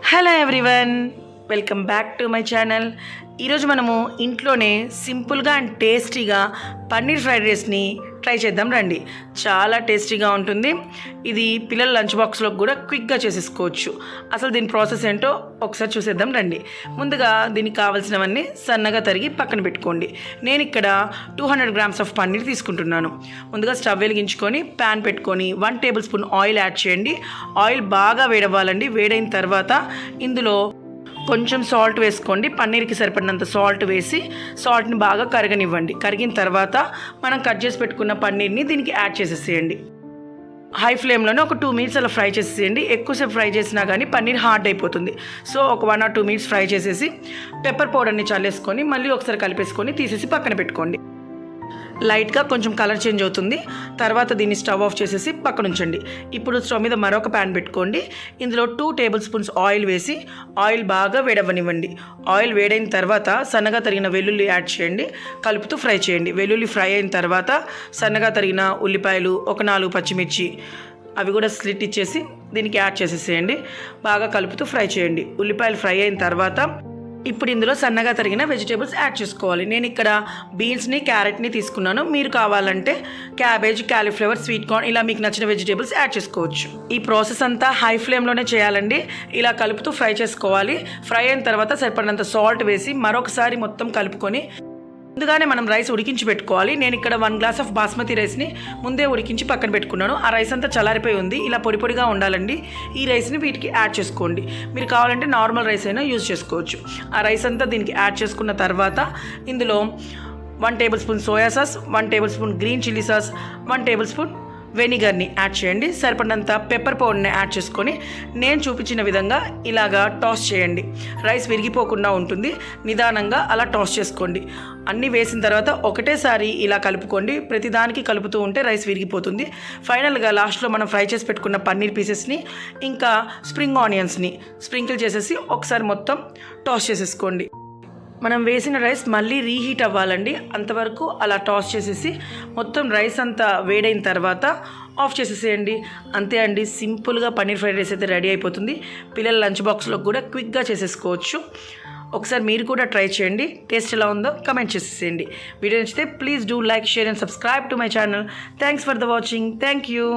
Hello everyone, welcome back to my channel. ఈరోజు మనము ఇంట్లోనే సింపుల్గా అండ్ టేస్టీగా పన్నీర్ ఫ్రైడ్ రైస్ని ట్రై చేద్దాం రండి. చాలా టేస్టీగా ఉంటుంది. ఇది పిల్లల లంచ్ బాక్స్లో కూడా క్విక్గా చేసేసుకోవచ్చు. అసలు దీని ప్రాసెస్ ఏంటో ఒకసారి చూసేద్దాం రండి. ముందుగా దీనికి కావాల్సినవన్నీ సన్నగా తరిగి పక్కన పెట్టుకోండి. నేను ఇక్కడ 200 grams ఆఫ్ పన్నీర్ తీసుకుంటున్నాను. ముందుగా స్టవ్ వెలిగించుకొని ప్యాన్ పెట్టుకొని 1 టేబుల్ స్పూన్ ఆయిల్ యాడ్ చేయండి. ఆయిల్ బాగా వేడవ్వాలండి. వేడైన తర్వాత ఇందులో కొంచెం సాల్ట్ వేసుకోండి. పన్నీర్కి సరిపడినంత సాల్ట్ వేసి సాల్ట్ని బాగా కరగనివ్వండి. కరిగిన తర్వాత మనం కట్ చేసి పెట్టుకున్న పన్నీర్ని దీనికి యాడ్ చేసేసేయండి. హై ఫ్లేమ్లోనే ఒక 2 minutes అలా ఫ్రై చేసేయండి. ఎక్కువసేపు ఫ్రై చేసినా కానీ పన్నీర్ హార్డ్ అయిపోతుంది. సో ఒక 1 or 2 minutes ఫ్రై చేసేసి పెప్పర్ పౌడర్ని చల్లేసుకొని మళ్ళీ ఒకసారి కలిపేసుకొని తీసేసి పక్కన పెట్టుకోండి. లైట్గా కొంచెం కలర్ చేంజ్ అవుతుంది. తర్వాత దీన్ని స్టవ్ ఆఫ్ చేసేసి పక్కన ఉంచండి. ఇప్పుడు స్టవ్ మీద మరొక ప్యాన్ పెట్టుకోండి. ఇందులో 2 tablespoons ఆయిల్ వేసి ఆయిల్ బాగా వేడవ్వనివ్వండి. ఆయిల్ వేడైన తర్వాత సన్నగా తరిగిన వెల్లుల్లి యాడ్ చేయండి. కలుపుతూ ఫ్రై చేయండి. వెల్లుల్లి ఫ్రై అయిన తర్వాత సన్నగా తరిగిన ఉల్లిపాయలు, ఒక 4 పచ్చిమిర్చి అవి కూడా స్లిట్ ఇచ్చేసి దీనికి యాడ్ చేసేసేయండి. బాగా కలుపుతూ ఫ్రై చేయండి. ఉల్లిపాయలు ఫ్రై అయిన తర్వాత ఇప్పుడు ఇందులో సన్నగా తరిగిన వెజిటేబుల్స్ యాడ్ చేసుకోవాలి. నేను ఇక్కడ బీన్స్ని, క్యారెట్ని తీసుకున్నాను. మీరు కావాలంటే క్యాబేజ్, కాలీఫ్లవర్, స్వీట్ కార్న్ ఇలా మీకు నచ్చిన వెజిటేబుల్స్ యాడ్ చేసుకోవచ్చు. ఈ ప్రాసెస్ అంతా హై ఫ్లేమ్లోనే చేయాలండి. ఇలా కలుపుతూ ఫ్రై చేసుకోవాలి. ఫ్రై అయిన తర్వాత సరిపడినంత సాల్ట్ వేసి మరొకసారి మొత్తం కలుపుకొని ముందుగానే మనం రైస్ ఉడికించి పెట్టుకోవాలి. నేను ఇక్కడ 1 glass ఆఫ్ బాస్మతి రైస్ని ముందే ఉడికించి పక్కన పెట్టుకున్నాను. ఆ రైస్ అంతా చల్లారిపోయి ఉంది. ఇలా పొడి పొడిగా ఉండాలండి. ఈ రైస్ని వీటికి యాడ్ చేసుకోండి. మీరు కావాలంటే నార్మల్ రైస్ అయినా యూజ్ చేసుకోవచ్చు. ఆ రైస్ అంతా దీనికి యాడ్ చేసుకున్న తర్వాత ఇందులో 1 tablespoon soya sauce, 1 tablespoon green chilli sauce, 1 tablespoon వెనిగర్ని యాడ్ చేయండి. సరిపడినంత పెప్పర్ పౌడర్ని యాడ్ చేసుకొని నేను చూపించిన విధంగా ఇలాగా టాస్ చేయండి. రైస్ విరిగిపోకుండా ఉంటుంది. నిదానంగా అలా టాస్ చేసుకోండి. అన్నీ వేసిన తర్వాత ఒకటేసారి ఇలా కలుపుకోండి. ప్రతిదానికి కలుపుతూ ఉంటే రైస్ విరిగిపోతుంది. ఫైనల్గా లాస్ట్లో మనం ఫ్రై చేసి పెట్టుకున్న పన్నీర్ పీసెస్ని ఇంకా స్ప్రింగ్ ఆనియన్స్ని స్ప్రింకిల్ చేసేసి ఒకసారి మొత్తం టాస్ చేసేసుకోండి. మనం వేసిన రైస్ మళ్ళీ రీహీట్ అవ్వాలండి. అంతవరకు అలా టాస్ చేసేసి మొత్తం రైస్ అంతా వేడైన తర్వాత ఆఫ్ చేసేసేయండి. అంతే అండి, సింపుల్గా పన్నీర్ ఫ్రైడ్ రైస్ అయితే రెడీ అయిపోతుంది. పిల్లల లంచ్ బాక్స్లో కూడా క్విక్గా చేసేసుకోవచ్చు. ఒకసారి మీరు కూడా ట్రై చేయండి. టేస్ట్ ఎలా ఉందో కమెంట్ చేసేసేయండి. వీడియో నచ్చితే please do like, share and subscribe to my channel. Thanks for the watching. Thank you.